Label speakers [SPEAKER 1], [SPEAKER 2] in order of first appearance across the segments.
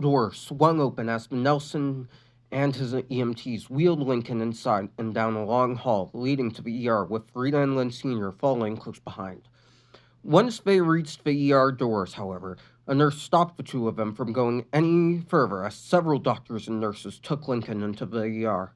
[SPEAKER 1] Door swung open as Nelson and his EMTs wheeled Lincoln inside and down a long hall leading to the ER, with Rita and Lynn Sr. following close behind. Once they reached the ER doors, however, a nurse stopped the two of them from going any further as several doctors and nurses took Lincoln into the ER.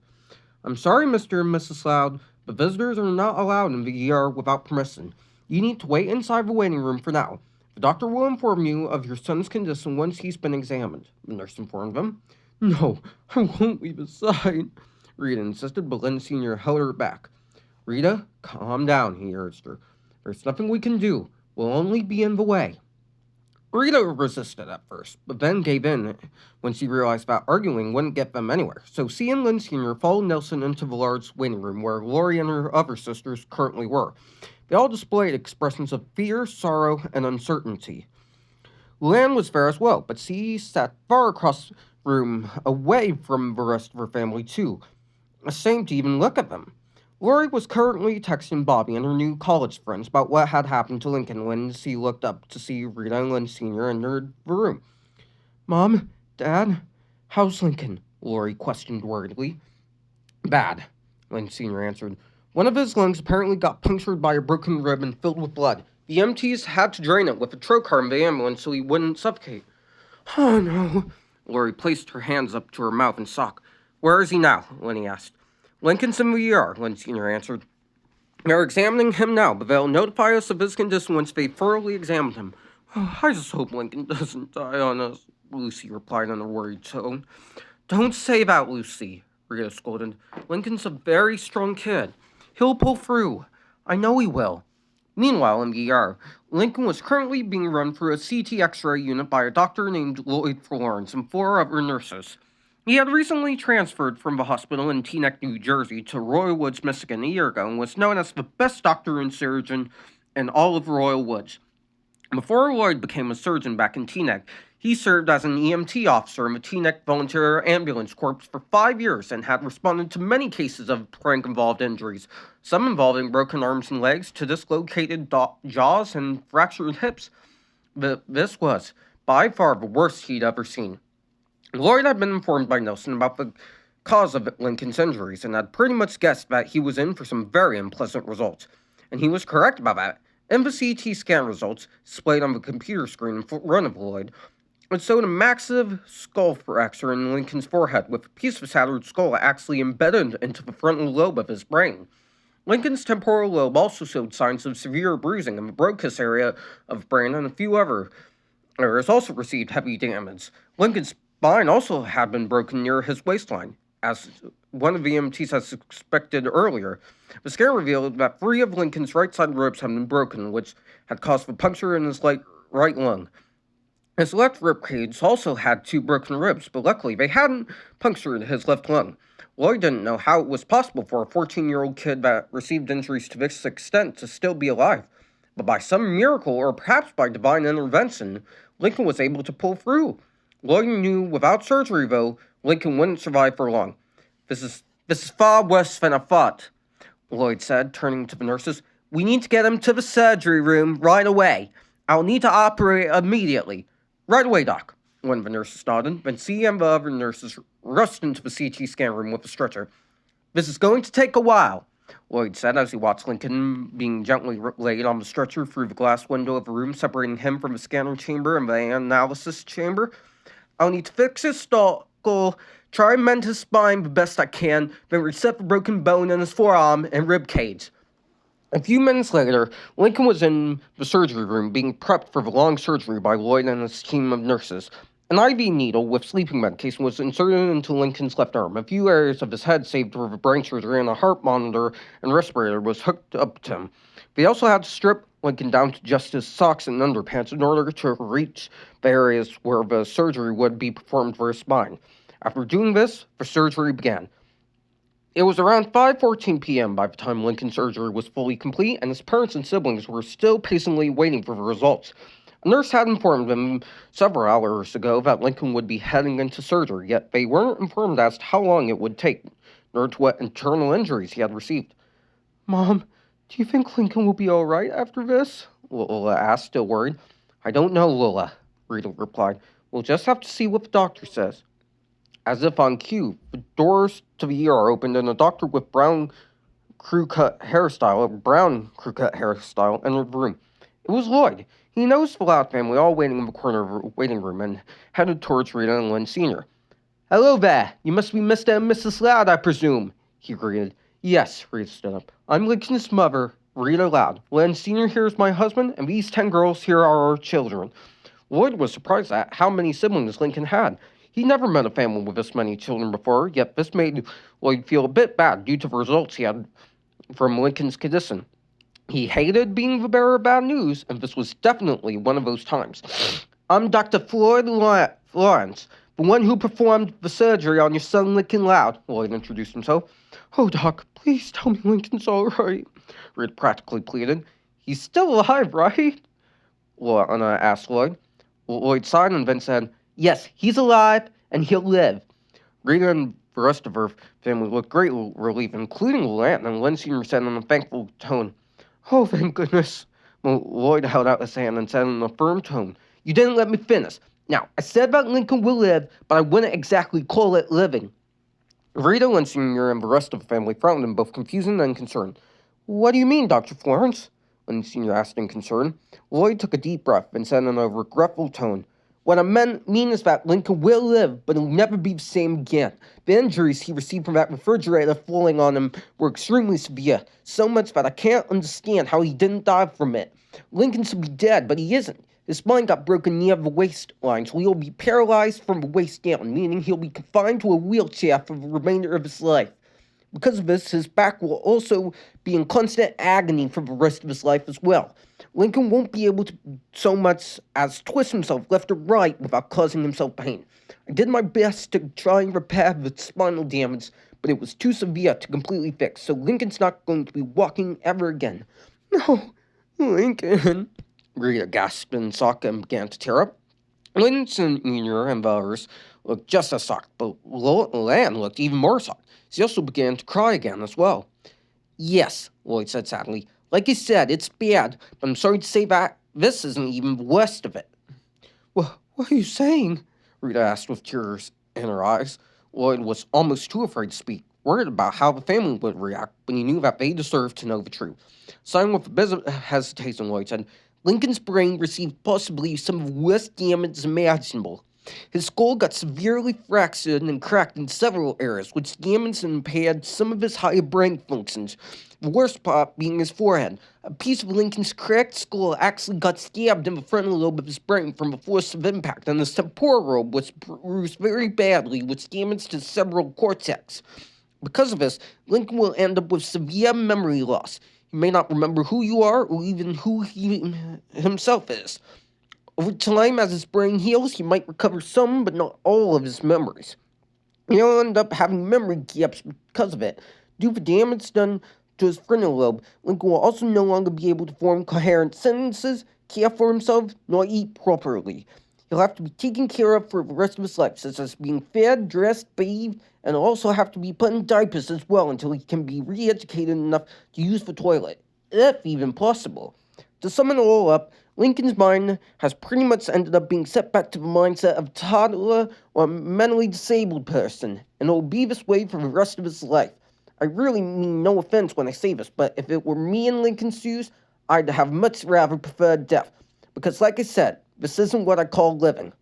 [SPEAKER 1] I'm sorry, Mr. and Mrs. Loud, but visitors are not allowed in the ER without permission. You need to wait inside the waiting room for now. The doctor will inform you of your son's condition once he's been examined, the nurse informed them. No, I won't leave his side, Rita insisted, but Lynn Sr. held her back. Rita, calm down, he urged her. There's nothing we can do. We'll only be in the way. Rita resisted at first, but then gave in when she realized that arguing wouldn't get them anywhere. So she and Lynn Sr. followed Nelson into the large waiting room where Lori and her other sisters currently were. They all displayed expressions of fear, sorrow, and uncertainty. Luan was there as well, but she sat far across the room, away from the rest of her family too, ashamed to even look at them. Lori was currently texting Bobby and her new college friends about what had happened to Lincoln when she looked up to see Rita and Lynn Sr. enter the room. Mom, Dad, how's Lincoln? Lori questioned worriedly. Bad, Lynn Sr. answered. One of his lungs apparently got punctured by a broken rib and filled with blood. The EMTs had to drain it with a trocar in the ambulance so he wouldn't suffocate. Oh no. Lori placed her hands up to her mouth in shock. Where is he now? Lenny asked. Lincoln's in the ER, Lynn Sr. answered. They're examining him now, but they'll notify us of his condition once they thoroughly examine him. Oh, I just hope Lincoln doesn't die on us, Lucy replied in a worried tone. Don't say that, Lucy, Rita scolded. Lincoln's a very strong kid. He'll pull through. I know he will. Meanwhile, in the ER, Lincoln was currently being run through a CT X-ray unit by a doctor named Lloyd Florence and four other nurses. He had recently transferred from the hospital in Teaneck, New Jersey to Royal Woods, Michigan a year ago and was known as the best doctor and surgeon in all of Royal Woods. Before Lloyd became a surgeon back in Teaneck, he served as an EMT officer in the Teaneck Volunteer Ambulance Corps for 5 years and had responded to many cases of prank-involved injuries, some involving broken arms and legs to dislocated jaws and fractured hips. But this was, by far, the worst he'd ever seen. Lloyd had been informed by Nelson about the cause of Lincoln's injuries and had pretty much guessed that he was in for some very unpleasant results. And he was correct about that. In the CT scan results, displayed on the computer screen in front of Lloyd, it showed a massive skull fracture in Lincoln's forehead, with a piece of shattered skull actually embedded into the frontal lobe of his brain. Lincoln's temporal lobe also showed signs of severe bruising in the bronchus area of brain, and a few other areas also received heavy damage. Lincoln's spine also had been broken near his waistline, as one of the EMTs had suspected earlier. The scan revealed that 3 of Lincoln's right side ribs had been broken, which had caused the puncture in his right lung. His left rib cage also had 2 broken ribs, but luckily they hadn't punctured his left lung. Lloyd didn't know how it was possible for a 14-year-old kid that received injuries to this extent to still be alive. But by some miracle, or perhaps by divine intervention, Lincoln was able to pull through. Lloyd knew without surgery, though, Lincoln wouldn't survive for long. This is far worse than I thought, Lloyd said, turning to the nurses. We need to get him to the surgery room right away. I'll need to operate immediately. Right away, Doc, one of the nurses nodded. Then she and the other nurses rushed into the CT scan room with a stretcher. This is going to take a while, Lloyd said as he watched Lincoln being gently laid on the stretcher through the glass window of a room separating him from the scanner chamber and the analysis chamber. I'll need to fix his skull, try and mend his spine the best I can, then reset the broken bone in his forearm and rib cage. A few minutes later, Lincoln was in the surgery room being prepped for the long surgery by Lloyd and his team of nurses. An IV needle with sleeping medication was inserted into Lincoln's left arm. A few areas of his head saved for the brain surgery, and a heart monitor and respirator was hooked up to him. They also had to strip Lincoln down to just his socks and underpants in order to reach the areas where the surgery would be performed for his spine. After doing this, the surgery began. It was around 5:14 p.m. by the time Lincoln's surgery was fully complete, and his parents and siblings were still patiently waiting for the results. A nurse had informed them several hours ago that Lincoln would be heading into surgery, yet they weren't informed as to how long it would take, nor to what internal injuries he had received. Mom, do you think Lincoln will be all right after this? Lola asked, still worried. I don't know, Lola, Rita replied. We'll just have to see what the doctor says. As if on cue, the doors to the ER opened and a doctor with brown crew cut hairstyle entered the room. It was Lloyd. He noticed the Loud family all waiting in the corner of the waiting room and headed towards Rita and Lynn Sr. Hello there. You must be Mr. and Mrs. Loud, I presume, he greeted. Yes, Rita stood up. I'm Lincoln's mother, Rita Loud. Lynn Sr. here is my husband, and these 10 girls here are our children. Lloyd was surprised at how many siblings Lincoln had. He never met a family with this many children before, yet this made Lloyd feel a bit bad due to the results he had from Lincoln's condition. He hated being the bearer of bad news, and this was definitely one of those times. I'm Dr. Floyd Lawrence, the one who performed the surgery on your son Lincoln Loud, Lloyd introduced himself. Oh, Doc, please tell me Lincoln's all right, Reed practically pleaded. He's still alive, right? Lana asked Lloyd. Lloyd sighed and then said, Yes, he's alive, and he'll live. Rita and the rest of her family looked great relief, including Luan, and Lynn Sr. said in a thankful tone, Oh, thank goodness. Lloyd held out his hand and said in a firm tone, You didn't let me finish. Now, I said that Lincoln will live, but I wouldn't exactly call it living. Rita, Lynn Sr., and the rest of the family frowned in both confusion and concern. What do you mean, Dr. Florence? Lynn Sr. asked in concern. Lloyd took a deep breath and said in a regretful tone, What I mean is that Lincoln will live, but he'll never be the same again. The injuries he received from that refrigerator falling on him were extremely severe, so much that I can't understand how he didn't die from it. Lincoln should be dead, but he isn't. His spine got broken near the waistline, so he'll be paralyzed from the waist down, meaning he'll be confined to a wheelchair for the remainder of his life. Because of this, his back will also be in constant agony for the rest of his life as well. Lincoln won't be able to so much as twist himself left or right without causing himself pain. I did my best to try and repair the spinal damage, but it was too severe to completely fix, so Lincoln's not going to be walking ever again. No, Lincoln, Rita gasped in shock and began to tear up. Lincoln Sr. and the others looked just as shocked, but Lan looked even more shocked. She also began to cry again as well. Yes, Lloyd said sadly. Like I said, it's bad, but I'm sorry to say that this isn't even the worst of it. Well, what are you saying? Rita asked with tears in her eyes. Lloyd was almost too afraid to speak, worried about how the family would react, but he knew that they deserved to know the truth. Sighing with a bit of hesitation, Lloyd said, Lincoln's brain received possibly some of the worst damage imaginable. His skull got severely fractured and cracked in several areas, which damaged and impaired some of his higher brain functions, the worst part being his forehead. A piece of Lincoln's cracked skull actually got stabbed in the frontal lobe of his brain from the force of impact, and his temporal lobe was bruised very badly, which damaged his cerebral cortex. Because of this, Lincoln will end up with severe memory loss. He may not remember who you are or even who he himself is. Over time, as his brain heals, he might recover some, but not all of his memories. He'll end up having memory gaps because of it. Due to damage done to his frontal lobe, Lincoln will also no longer be able to form coherent sentences, care for himself, nor eat properly. He'll have to be taken care of for the rest of his life, such as being fed, dressed, bathed, and also have to be put in diapers as well until he can be re-educated enough to use the toilet, if even possible. To sum it all up, Lincoln's mind has pretty much ended up being set back to the mindset of a toddler or a mentally disabled person, and it will be this way for the rest of his life. I really mean no offense when I say this, but if it were me in Lincoln's shoes, I'd have much rather preferred death, because like I said, this isn't what I call living.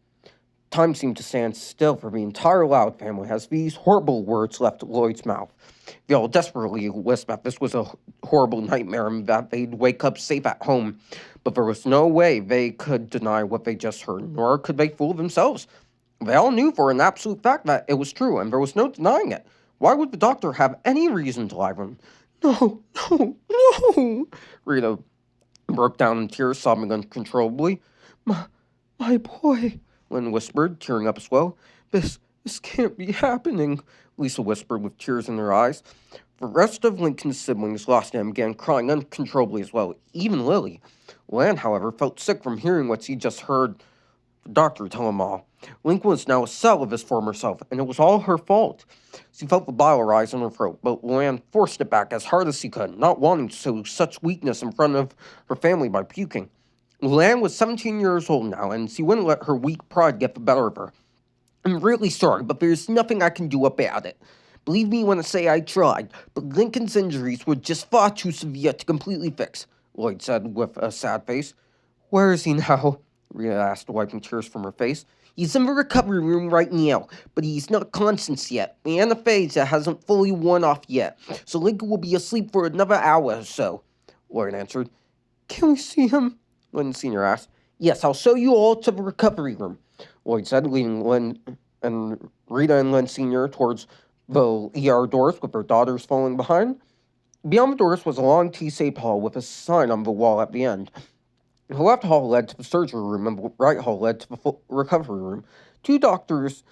[SPEAKER 1] Time seemed to stand still for the entire Loud family as these horrible words left Lloyd's mouth. They all desperately wished that this was a horrible nightmare and that they'd wake up safe at home. But there was no way they could deny what they just heard, nor could they fool themselves. They all knew for an absolute fact that it was true, and there was no denying it. Why would the doctor have any reason to lie to them? No, no, no! Rita broke down in tears, sobbing uncontrollably. My boy, Lynn whispered, tearing up as well. This can't be happening, Lisa whispered with tears in her eyes. The rest of Lincoln's siblings lost him and began crying uncontrollably as well, even Lily. Lan, however, felt sick from hearing what she just heard the doctor tell him all. Lincoln was now a cell of his former self, and it was all her fault. She felt the bile rise in her throat, but Luan forced it back as hard as he could, not wanting to show such weakness in front of her family by puking. Luan was 17 years old now, and she wouldn't let her weak pride get the better of her. I'm really sorry, but there's nothing I can do about it. Believe me when I say I tried, but Lincoln's injuries were just far too severe to completely fix, Lloyd said with a sad face. Where is he now? Rita asked, wiping tears from her face. He's in the recovery room right now, but he's not conscious yet. The anesthesia hasn't fully worn off yet, so Lincoln will be asleep for another hour or so, Lloyd answered. Can we see him? Lynn Sr. asked. Yes, I'll show you all to the recovery room, Lloyd said, leading Lynn and Rita and Lynn Sr. towards the ER doors with their daughters following behind. Beyond the doors was a long T-shaped hall with a sign on the wall at the end. The left hall led to the surgery room, and the right hall led to the recovery room. Two doctors,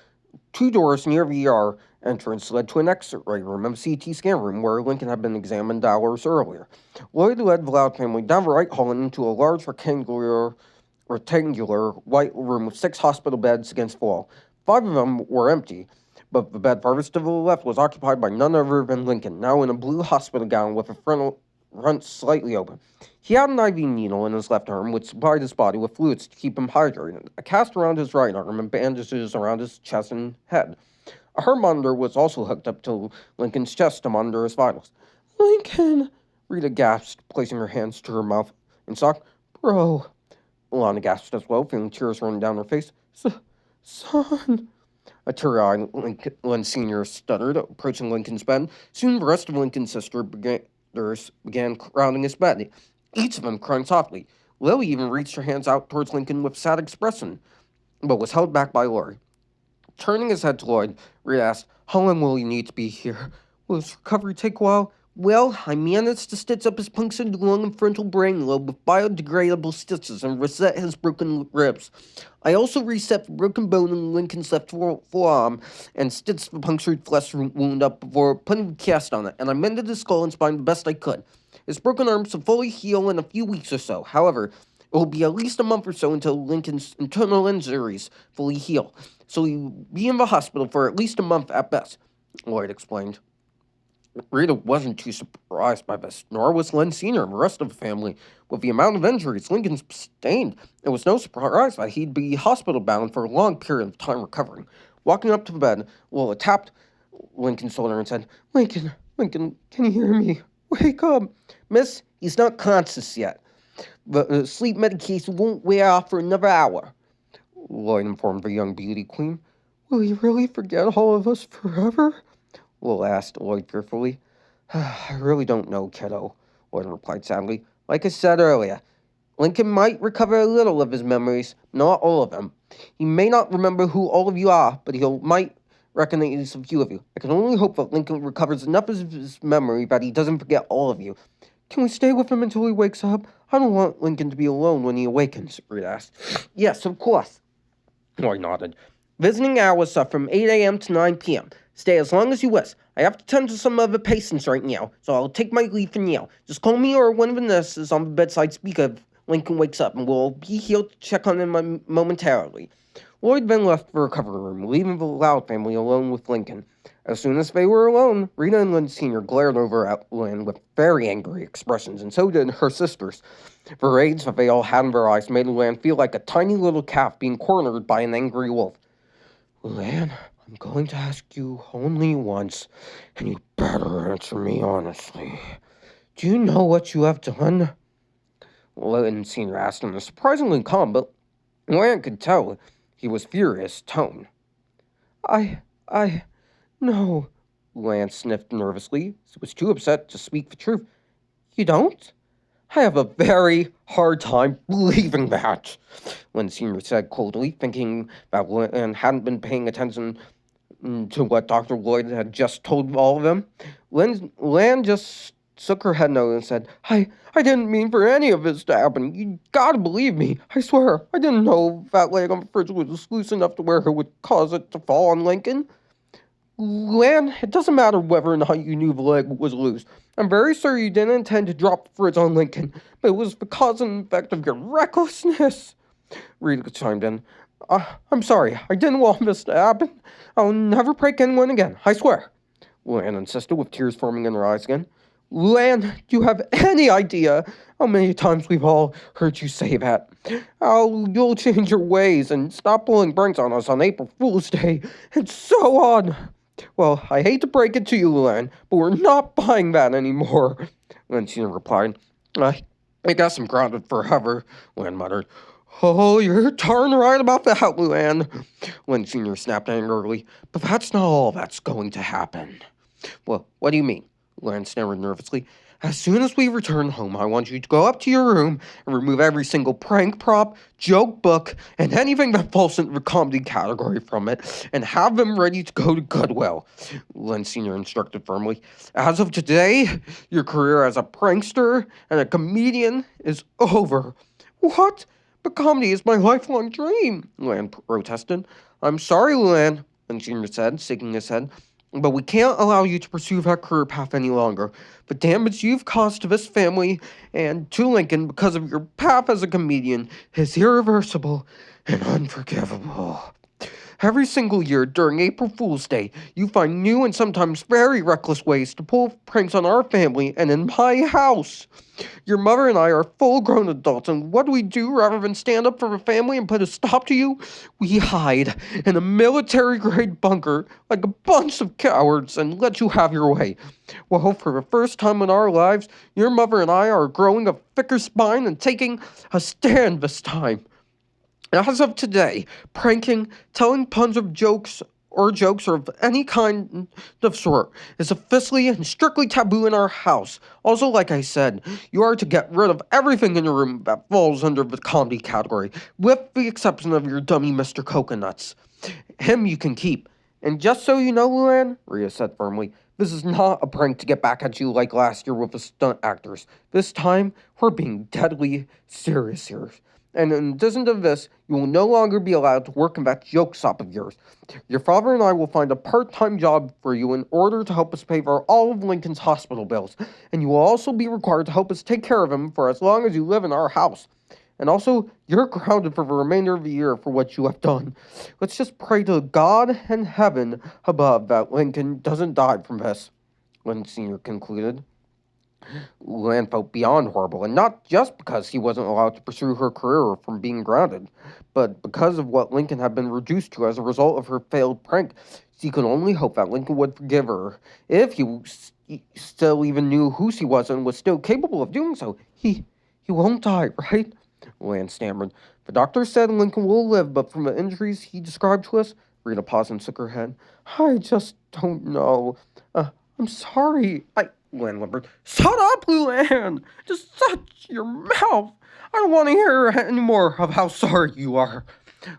[SPEAKER 1] two doors near the ER entrance led to an X-ray room and a CT scan room where Lincoln had been examined hours earlier. Lloyd led the Loud family down the right hall and into a large rectangular white room with 6 hospital beds against the wall. 5 of them were empty, but the bed farthest to the left was occupied by none other than Lincoln, now in a blue hospital gown with a front slightly open. He had an IV needle in his left arm, which supplied his body with fluids to keep him hydrated, a cast around his right arm, and bandages around his chest and head. A heart monitor was also hooked up to Lincoln's chest to monitor his vitals. Lincoln, Rita gasped, placing her hands to her mouth in shock. Bro. Alana gasped as well, feeling tears running down her face. Son. A teary-eyed Lincoln Sr. stuttered, approaching Lincoln's bed. Soon the rest of Lincoln's sisters began crowding his bed, each of them crying softly. Lily even reached her hands out towards Lincoln with sad expression, but was held back by Lori. Turning his head to Lloyd, Reed asked, How long will he need to be here? Will his recovery take a while? Well, I managed to stitch up his punctured lung and frontal brain lobe with biodegradable stitches and reset his broken ribs. I also reset the broken bone in Lincoln's left forearm and stitched the punctured flesh wound up before putting the cast on it, and I mended his skull and spine the best I could. His broken arm should fully heal in a few weeks or so. However, it will be at least a month or so until Lincoln's internal injuries fully heal, so he'll be in the hospital for at least a month at best, Lloyd explained. Rita wasn't too surprised by this, nor was Len Sr. and the rest of the family. With the amount of injuries Lincoln sustained, it was no surprise that he'd be hospital-bound for a long period of time recovering. Walking up to the bed, Lola tapped Lincoln's shoulder and said, Lincoln, can you hear me? Wake up. Miss, he's not conscious yet. The sleep medication won't wear off for another hour, Lloyd informed the young beauty queen. Will he really forget all of us forever? Will asked Lloyd fearfully. I really don't know, kiddo, Lloyd replied sadly. Like I said earlier, Lincoln might recover a little of his memories, not all of them. He may not remember who all of you are, but he might recognize a few of you. I can only hope that Lincoln recovers enough of his memory that he doesn't forget all of you. Can we stay with him until he wakes up? I don't want Lincoln to be alone when he awakens, Reed asked. Yes, of course, Lloyd nodded. Visiting hours are from 8 a.m. to 9 p.m. Stay as long as you wish. I have to tend to some other patients right now, so I'll take my leave for now. Just call me or one of the nurses on the bedside speaker if Lincoln wakes up, and we'll be here to check on him momentarily. Lloyd then left the recovery room, leaving the Loud family alone with Lincoln. As soon as they were alone, Rita and Lynn Sr. glared over at Lynn with very angry expressions, and so did her sisters. The rage that they all had in their eyes made Luan feel like a tiny little calf being cornered by an angry wolf. Luan, I'm going to ask you only once, and you better answer me honestly. Do you know what you have done? Lynn Sr. asked in a surprisingly calm, but Luan could tell he was furious tone. No, Luan sniffed nervously. He was too upset to speak the truth. You don't? I have a very hard time believing that, Lynn Sr. said coldly, thinking that Lynn hadn't been paying attention to what Dr. Lloyd had just told all of them. Lynn just shook her head no and said, I didn't mean for any of this to happen. You gotta believe me. I swear, I didn't know that leg on the fridge was loose enough to where it would cause it to fall on Lincoln. Luan, it doesn't matter whether or not you knew the leg was loose. I'm very sure you didn't intend to drop the fridge on Lincoln, but it was the cause and effect of your recklessness. Rita chimed in. I'm sorry, I didn't want this to happen. I'll never break anyone again, I swear, Luan insisted with tears forming in her eyes again. Luan, do you have any idea how many times we've all heard you say that? How you'll change your ways and stop pulling pranks on us on April Fool's Day, and so on. Well, I hate to break it to you, Luan, but we're not buying that anymore, Luan Sr. replied. I guess I'm grounded forever, Luan muttered. Oh, you're darn right about that, Luan, Luan Sr. snapped angrily. But that's not all that's going to happen. Well, what do you mean? Luan stammered nervously. As soon as we return home, I want you to go up to your room and remove every single prank prop, joke book, and anything that falls into the comedy category from it, and have them ready to go to Goodwill, Luan Sr. instructed firmly. As of today, your career as a prankster and a comedian is over. What? But comedy is my lifelong dream, Luan protested. I'm sorry, Luan, Luan Sr. said, shaking his head. But we can't allow you to pursue that career path any longer. The damage you've caused to this family and to Lincoln because of your path as a comedian is irreversible and unforgivable. Every single year during April Fool's Day, you find new and sometimes very reckless ways to pull pranks on our family and in my house. Your mother and I are full-grown adults, and what do we do rather than stand up for the family and put a stop to you? We hide in a military-grade bunker like a bunch of cowards and let you have your way. Well, for the first time in our lives, your mother and I are growing a thicker spine and taking a stand this time. As of today, pranking, telling puns of jokes or of any kind of sort is officially and strictly taboo in our house. Also, like I said, you are to get rid of everything in your room that falls under the comedy category, with the exception of your dummy Mr. Coconuts. Him you can keep. And just so you know, Luan, Rhea said firmly, this is not a prank to get back at you like last year with the stunt actors. This time, we're being deadly serious here. And in addition to this, you will no longer be allowed to work in that joke shop of yours. Your father and I will find a part-time job for you in order to help us pay for all of Lincoln's hospital bills, and you will also be required to help us take care of him for as long as you live in our house. And also, you're grounded for the remainder of the year for what you have done. Let's just pray to God and heaven above that Lincoln doesn't die from this, Lynn Sr. concluded. Luan felt beyond horrible, and not just because he wasn't allowed to pursue her career from being grounded, but because of what Lincoln had been reduced to as a result of her failed prank. She could only hope that Lincoln would forgive her, if he still even knew who she was and was still capable of doing so. He won't die, right? Luan stammered. The doctor said Lincoln will live, but from the injuries he described to us, Rita paused and shook her head. I just don't know. I'm sorry. Luan whimpered. Shut up, Luan! Just shut your mouth! I don't want to hear any more of how sorry you are.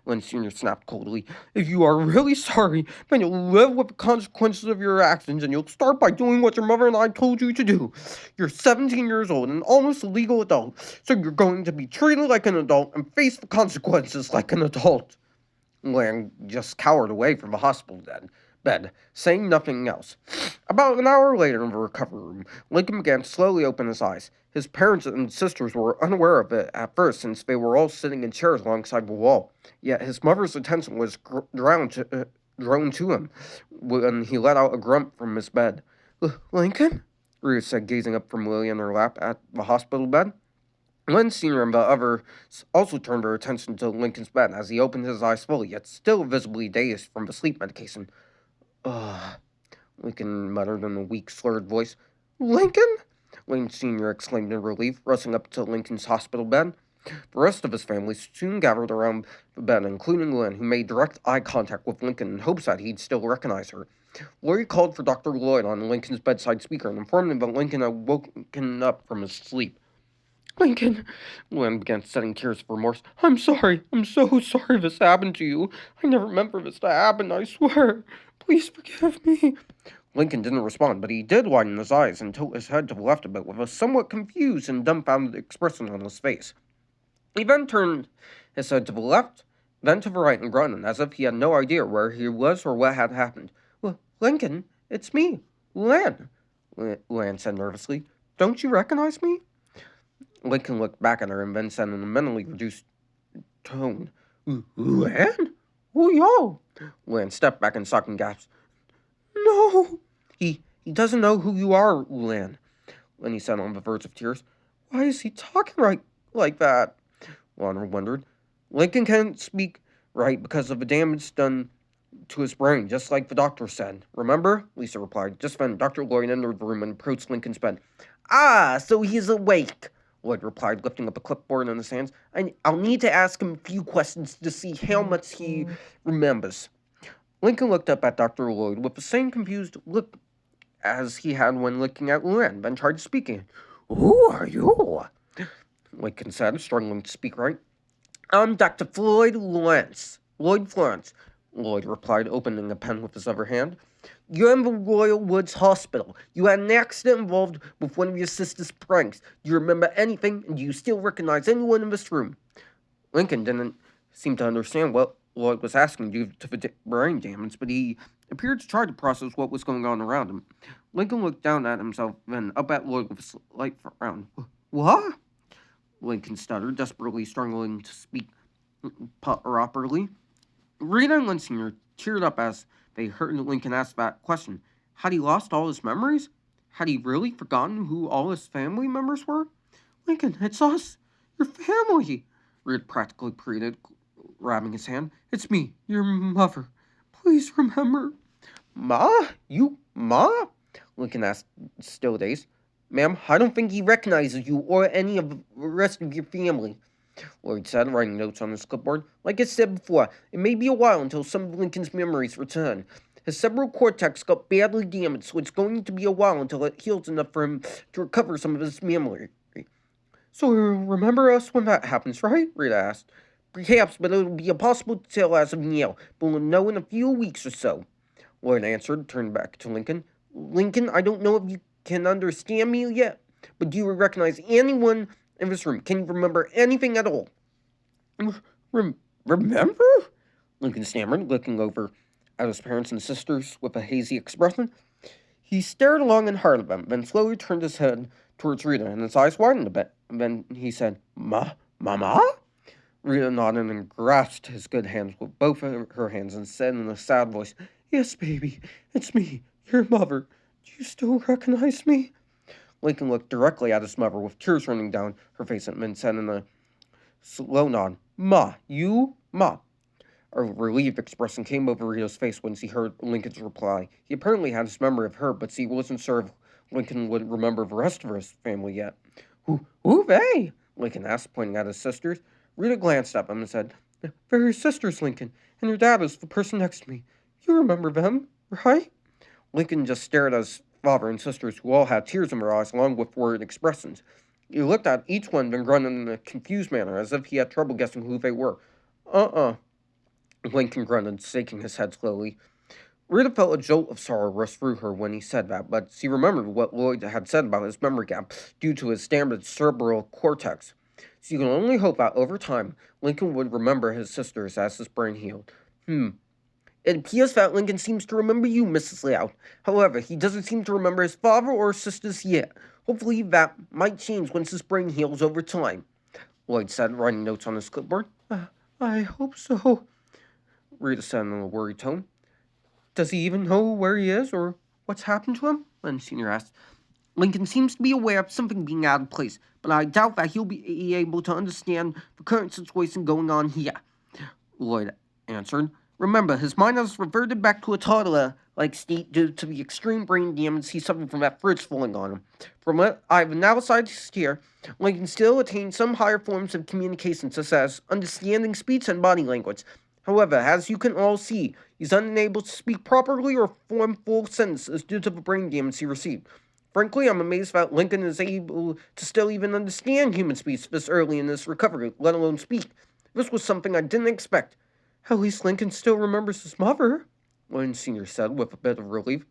[SPEAKER 1] Luan Sr. snapped coldly. If you are really sorry, then you'll live with the consequences of your actions, and you'll start by doing what your mother and I told you to do. You're 17 years old and almost a legal adult, so you're going to be treated like an adult and face the consequences like an adult. Luan just cowered away from the hospital bed, saying nothing else. About an hour later in the recovery room, Lincoln began to slowly open his eyes. His parents and sisters were unaware of it at first, since they were all sitting in chairs alongside the wall. Yet his mother's attention was drawn to him when he let out a grunt from his bed. Lincoln? Rhea said, gazing up from Lily in her lap at the hospital bed. Lynn Sr. and the others also turned their attention to Lincoln's bed as he opened his eyes fully, yet still visibly dazed from the sleep medication. Ugh, Lincoln muttered in a weak, slurred voice. Lincoln? Lincoln Sr. exclaimed in relief, rushing up to Lincoln's hospital bed. The rest of his family soon gathered around the bed, including Lynn, who made direct eye contact with Lincoln in hopes that he'd still recognize her. Lori called for Dr. Lloyd on Lincoln's bedside speaker and informed him that Lincoln had woken up from his sleep. Lincoln, Luan began shedding tears of remorse. I'm sorry. I'm so sorry this happened to you. I never meant for this to happen, I swear. Please forgive me. Lincoln didn't respond, but he did widen his eyes and tilt his head to the left a bit with a somewhat confused and dumbfounded expression on his face. He then turned his head to the left, then to the right and grunted, as if he had no idea where he was or what had happened. Lincoln, it's me, Luan, Luan said nervously. Don't you recognize me? Lincoln looked back at her and then said in a mentally reduced tone, Luan? Who y'all? Luan stepped back and shocked and gasped. No. He doesn't know who you are, Luan. Lenny said on the verge of tears. Why is he talking like that? Lana wondered. Lincoln can't speak right because of the damage done to his brain, just like the doctor said. Remember? Lisa replied. Just then, Dr. Lloyd entered the room and approached Lincoln's bed. Ah, so he's awake, Lloyd replied, lifting up a clipboard in his hands. I'll need to ask him a few questions to see how much he remembers. Lincoln looked up at Dr. Lloyd with the same confused look as he had when looking at Luan, then tried speaking. Who are you? Lincoln said, struggling to speak right. I'm Dr. Floyd Lawrence. Lloyd Florence, Lloyd replied, opening a pen with his other hand. You're in the Royal Woods Hospital. You had an accident involved with one of your sister's pranks. Do you remember anything, and do you still recognize anyone in this room? Lincoln didn't seem to understand what Lloyd was asking due to the brain damage, but he appeared to try to process what was going on around him. Lincoln looked down at himself, then up at Lloyd with a slight frown. What? Lincoln stuttered, desperately struggling to speak properly. Rita and Lynn Sr. teared up as they heard Lincoln ask that question. Had he lost all his memories? Had he really forgotten who all his family members were? Lincoln, it's us, your family, Reed practically pleaded, grabbing his hand. It's me, your mother. Please remember. Ma? You, Ma? Lincoln asked, still dazed. Ma'am, I don't think he recognizes you or any of the rest of your family, Lloyd said, writing notes on his clipboard. Like I said before, it may be a while until some of Lincoln's memories return. His cerebral cortex got badly damaged, so it's going to be a while until it heals enough for him to recover some of his memory. So remember us when that happens, right? Rita asked. Perhaps, but it'll be impossible to tell as of now, but we'll know in a few weeks or so. Lloyd answered, turned back to Lincoln. Lincoln, I don't know if you can understand me yet, but do you recognize anyone in this room? Can you remember anything at all? Remember? Lincoln stammered, looking over at his parents and sisters with a hazy expression. He stared long and hard at them, then slowly turned his head towards Rita, and his eyes widened a bit. And then he said, Mama? Rita nodded and grasped his good hands with both of her hands and said in a sad voice, Yes, baby, it's me, your mother. Do you still recognize me? Lincoln looked directly at his mother with tears running down her face and then said in a slow nod, Ma, you? Ma. A relief expression came over Rita's face when he heard Lincoln's reply. He apparently had his memory of her, but he wasn't sure if Lincoln would remember the rest of his family yet. Who they? Lincoln asked, pointing at his sisters. Rita glanced at him and said, They're your sisters, Lincoln, and your dad is the person next to me. You remember them, right? Lincoln just stared at his father and sisters, who all had tears in their eyes along with worried expressions. He looked at each one, then grunted in a confused manner, as if he had trouble guessing who they were. Lincoln grunted, shaking his head slowly. Rita felt a jolt of sorrow rush through her when he said that, but she remembered what Lloyd had said about his memory gap due to his damaged cerebral cortex. She could only hope that over time, Lincoln would remember his sisters as his brain healed. It appears that Lincoln seems to remember you, Mrs. Liao. However, he doesn't seem to remember his father or sisters yet. Hopefully that might change once his brain heals over time, Lloyd said, writing notes on his clipboard. I hope so, Rita said in a worried tone. Does he even know where he is or what's happened to him? Len Sr. asked. Lincoln seems to be aware of something being out of place, but I doubt that he'll be able to understand the current situation going on here, Lloyd answered. Remember, his mind has reverted back to a toddler-like state due to the extreme brain damage he suffered from that fridge falling on him. From what I've analyzed here, Lincoln still attains some higher forms of communication, such as understanding speech and body language. However, as you can all see, he's unable to speak properly or form full sentences due to the brain damage he received. Frankly, I'm amazed that Lincoln is able to still even understand human speech this early in his recovery, let alone speak. This was something I didn't expect. At least Lincoln still remembers his mother, Lynn Sr. said with a bit of relief.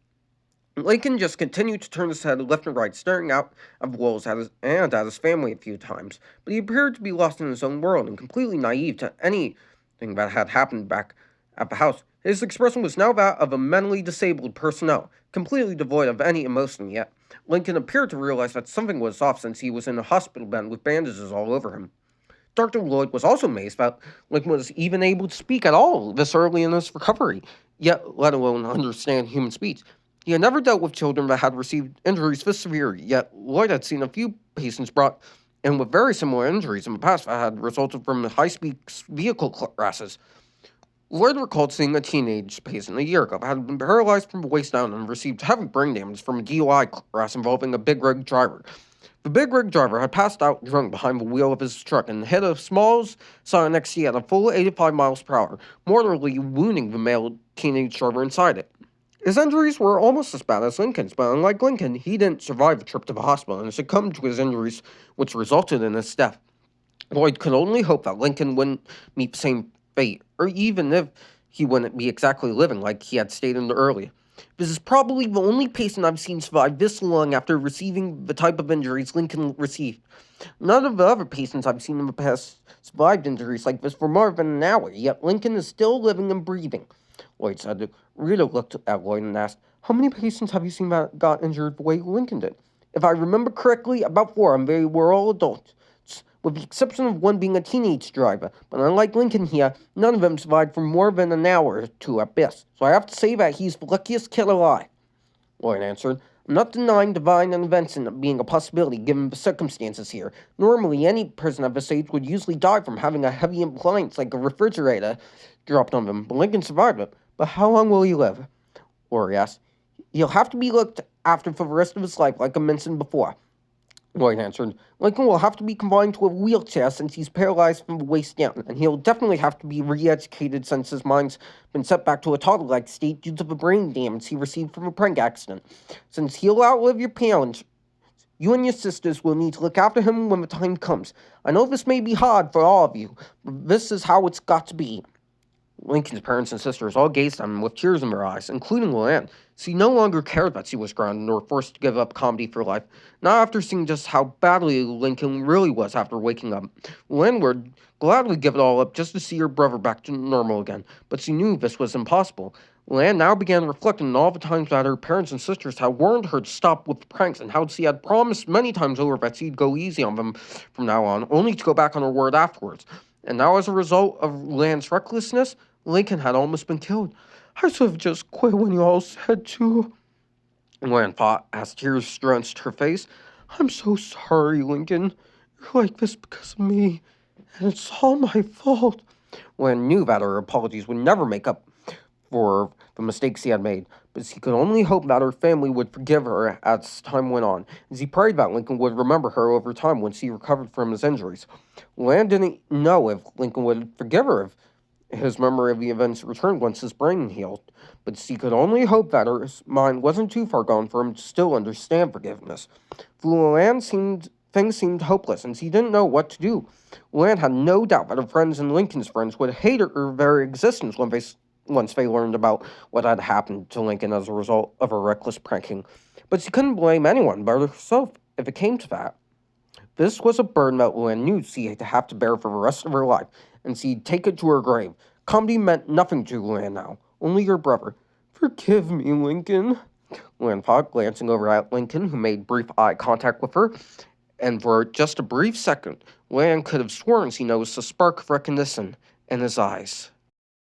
[SPEAKER 1] Lincoln just continued to turn his head left and right, staring out of the walls at his family a few times, but he appeared to be lost in his own world and completely naive to anything that had happened back at the house. His expression was now that of a mentally disabled personnel, completely devoid of any emotion yet. Lincoln appeared to realize that something was off since he was in a hospital bed with bandages all over him. Dr. Lloyd was also amazed that Lincoln was even able to speak at all this early in his recovery, yet let alone understand human speech. He had never dealt with children that had received injuries this severe, yet Lloyd had seen a few patients brought in with very similar injuries in the past that had resulted from high-speed vehicle crashes. Lloyd recalled seeing a teenage patient a year ago that had been paralyzed from the waist down and received heavy brain damage from a DUI crash involving a big rig driver. The big rig driver had passed out drunk behind the wheel of his truck and hit a small Scion XC at a full 85 miles per hour, mortally wounding the male teenage driver inside it. His injuries were almost as bad as Lincoln's, but unlike Lincoln, he didn't survive a trip to the hospital and succumbed to his injuries, which resulted in his death. Lloyd could only hope that Lincoln wouldn't meet the same fate, or even if he wouldn't be exactly living like he had stated earlier. This is probably the only patient I've seen survive this long after receiving the type of injuries Lincoln received. None of the other patients I've seen in the past survived injuries like this for more than an hour, yet Lincoln is still living and breathing, Lloyd said. Rita looked at Lloyd and asked, "How many patients have you seen that got injured the way Lincoln did?" "If I remember correctly, about four, and they were all adults, with the exception of one being a teenage driver. But unlike Lincoln here, none of them survived for more than an hour or two at best. So I have to say that he's the luckiest kid alive," Lloyd answered. "I'm not denying divine intervention being a possibility given the circumstances here. Normally, any person of this age would usually die from having a heavy appliance like a refrigerator dropped on them, but Lincoln survived it. But how long will he live?" Lori asked. "He'll have to be looked after for the rest of his life, like I mentioned before," Lloyd answered. "Lincoln will have to be confined to a wheelchair since he's paralyzed from the waist down, and he'll definitely have to be re-educated since his mind's been set back to a toddler-like state due to the brain damage he received from a prank accident. Since he'll outlive your parents, you and your sisters will need to look after him when the time comes. I know this may be hard for all of you, but this is how it's got to be." Lincoln's parents and sisters all gazed at him with tears in their eyes, including Luan. She no longer cared that she was grounded or forced to give up comedy for life, not after seeing just how badly Lincoln really was after waking up. Luan would gladly give it all up just to see her brother back to normal again, but she knew this was impossible. Luan now began reflecting on all the times that her parents and sisters had warned her to stop with the pranks and how she had promised many times over that she'd go easy on them from now on, only to go back on her word afterwards. And now, as a result of Luan's recklessness, Lincoln had almost been killed. "I should have just quit when you all said to," Luan thought as tears drenched her face. "I'm so sorry, Lincoln. You're like this because of me, and it's all my fault." Luan knew that her apologies would never make up for the mistakes he had made, but he could only hope that her family would forgive her as time went on, as he prayed that Lincoln would remember her over time once he recovered from his injuries. Luan didn't know if Lincoln would forgive her if his memory of the events returned once his brain healed, but he could only hope that her mind wasn't too far gone for him to still understand forgiveness. For Luan, things seemed hopeless, and he didn't know what to do. Luan had no doubt that her friends and Lincoln's friends would hate her very existence once they learned about what had happened to Lincoln as a result of her reckless pranking. But she couldn't blame anyone but herself if it came to that. This was a burden that Luan knew she'd have to bear for the rest of her life, and she'd take it to her grave. Comedy meant nothing to Luan now, only her brother. "Forgive me, Lincoln," Luan thought, glancing over at Lincoln, who made brief eye contact with her, and for just a brief second, Luan could have sworn she noticed a spark of recognition in his eyes.